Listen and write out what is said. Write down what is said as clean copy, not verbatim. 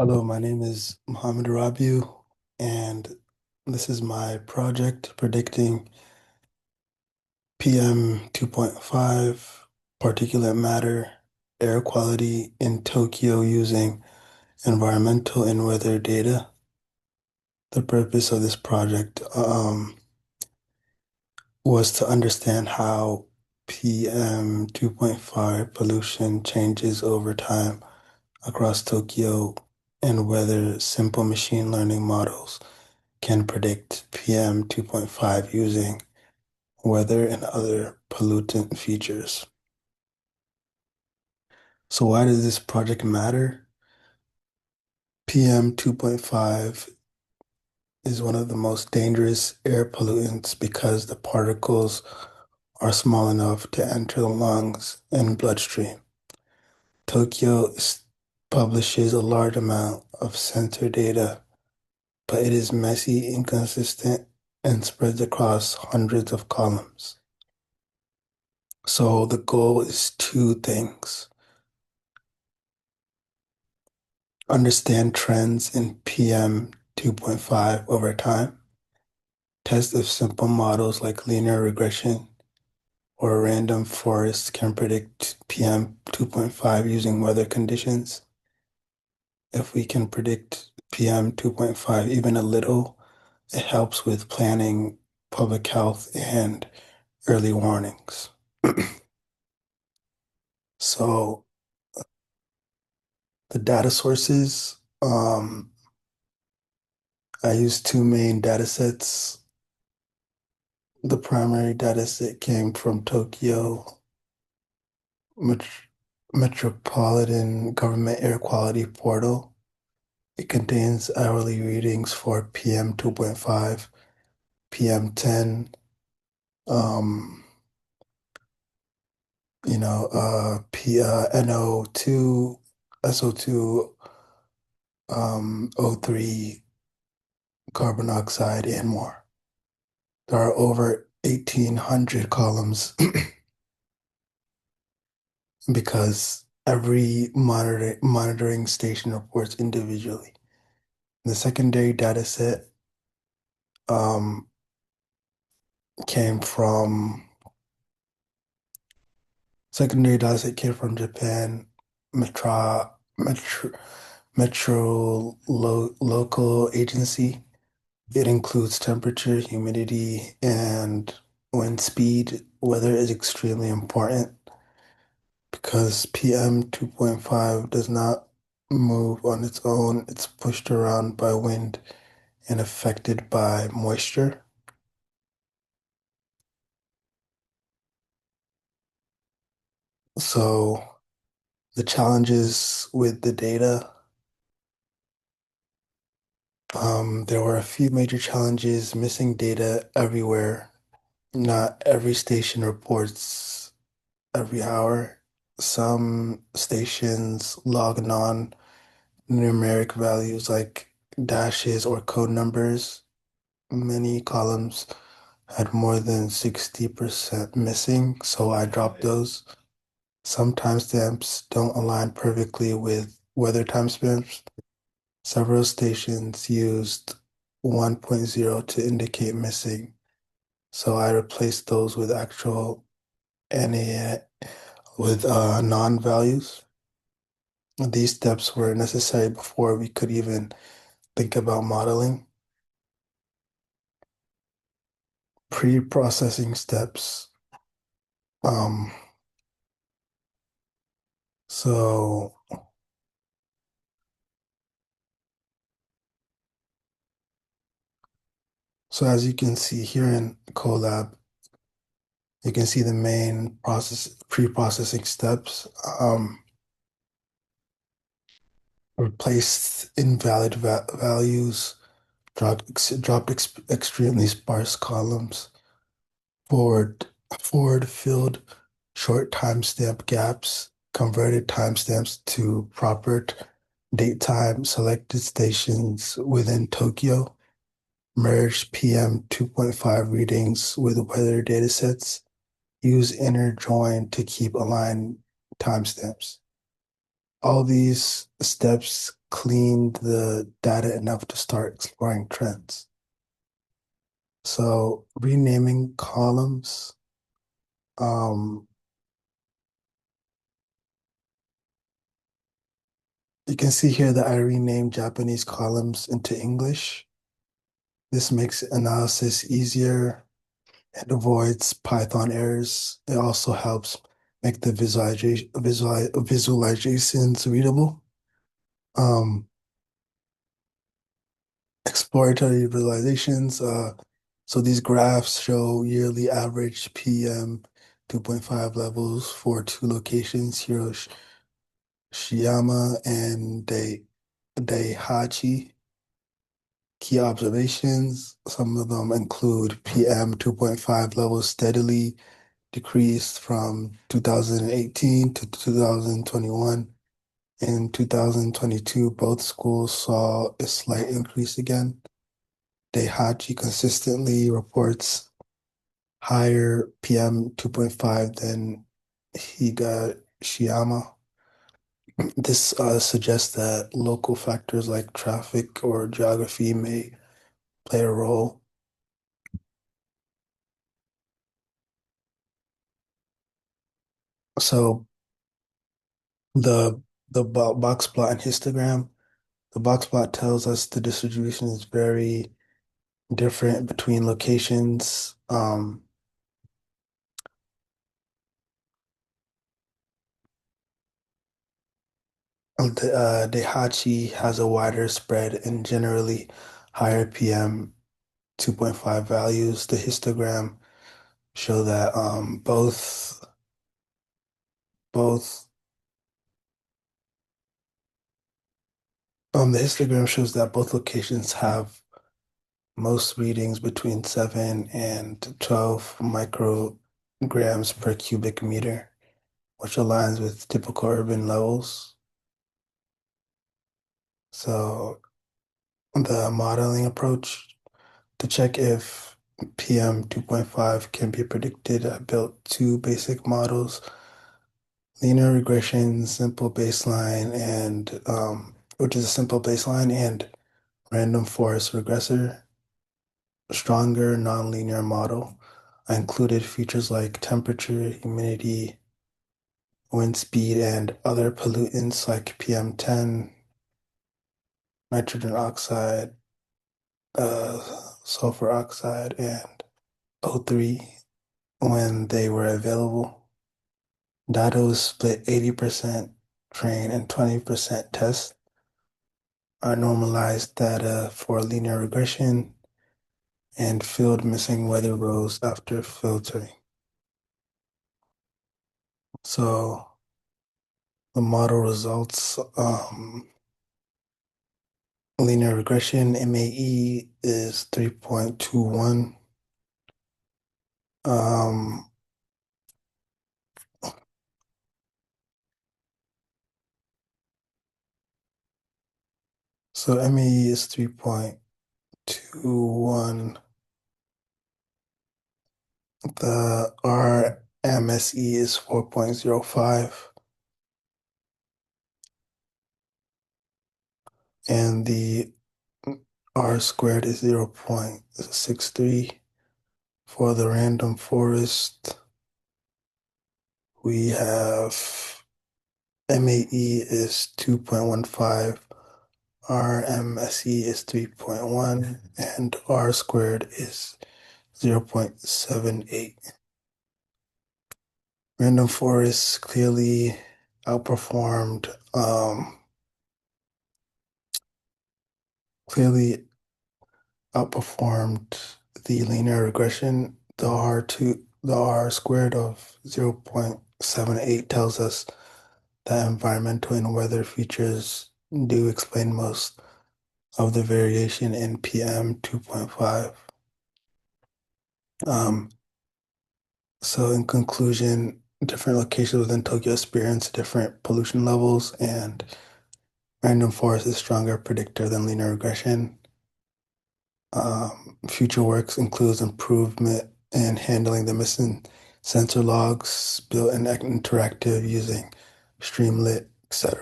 Hello, my name is Mohammed Rabiu, and this is my project predicting PM 2.5 particulate matter air quality in Tokyo using environmental and weather data. The purpose of this project was to understand how PM 2.5 pollution changes over time across Tokyo and whether simple machine learning models can predict PM 2.5 using weather and other pollutant features. So why does this project matter? PM 2.5 is one of the most dangerous air pollutants because the particles are small enough to enter the lungs and bloodstream. Tokyo publishes a large amount of sensor data, but it is messy, inconsistent, and spreads across hundreds of columns. So the goal is two things. Understand trends in PM 2.5 over time. Test if simple models like linear regression or random forests can predict PM 2.5 using weather conditions. If we can predict PM 2.5 even a little, it helps with planning, public health, and early warnings. So the data sources, I use two main data sets. The primary data set came from Tokyo Met Metropolitan Government Air Quality Portal. It contains hourly readings for PM 2.5, PM 10, um, NO2, SO2, O3, carbon dioxide, and more. There are over 1,800 columns because every monitoring station reports individually. The secondary data set um, came from secondary data set came from Japan, Metro Local Agency. It includes temperature, humidity, and wind speed. Weather is extremely important because PM 2.5 does not move on its own. It's pushed around by wind and affected by moisture. So the challenges with the data, there were a few major challenges, missing data everywhere. Not every station reports every hour. Some stations log non-numeric values like dashes or code numbers. Many columns had more than 60% missing, so I dropped those. Some timestamps don't align perfectly with weather timestamps. Several stations used 1.0 to indicate missing, so I replaced those with actual NA with non-values. These steps were necessary before we could even think about modeling. Pre-processing steps. Um, so so as you can see here in Colab, you can see the main pre-processing steps. Replaced invalid values, dropped extremely sparse columns, forward forward filled short timestamp gaps, converted timestamps to proper date time, selected stations within Tokyo, merged PM 2.5 readings with weather datasets, use inner join to keep aligned timestamps. All these steps cleaned the data enough to start exploring trends. So renaming columns, um, you can see here that I renamed Japanese columns into English. This makes analysis easier and avoids Python errors. It also helps make the visualizations readable. Um, Exploratory visualizations. So these graphs show yearly average PM 2.5 levels for two locations, Hiroshima and Daihachi. Key observations, some of them include PM 2.5 levels steadily decreased from 2018 to 2021. In 2022, both schools saw a slight increase again. Daihachi consistently reports higher PM 2.5 than Higashiyama. This suggests that local factors like traffic or geography may play a role. So the box plot and histogram, the box plot tells us the distribution is very different between locations. Daihachi has a wider spread and generally higher PM 2.5 values. The histogram show that both the histogram shows that both locations have most readings between 7 and 12 micrograms per cubic meter, which aligns with typical urban levels. So the modeling approach to check if PM 2.5 can be predicted, I built two basic models, linear regression, simple baseline, and which is a simple baseline, and random forest regressor, stronger nonlinear model. I included features like temperature, humidity, wind speed, and other pollutants like PM10, nitrogen oxide, sulfur oxide, and O3 when they were available. Data was split 80% train and 20% test. I normalized data for linear regression and filled missing weather rows after filtering. So the model results, linear regression, MAE is 3.21. Um, so MAE is 3.21. The RMSE is 4.05. And the R squared is 0.63. For the random forest, we have MAE is 2.15, RMSE is 3.1, and R squared is 0.78. Random forests outperformed, clearly outperformed the linear regression. The R squared of 0.78 tells us that environmental and weather features do explain most of the variation in PM 2.5. Um, so in conclusion, different locations within Tokyo experience different pollution levels, and random forest is a stronger predictor than linear regression. Future works includes improvement in handling the missing sensor logs, built in interactive using Streamlit, etc.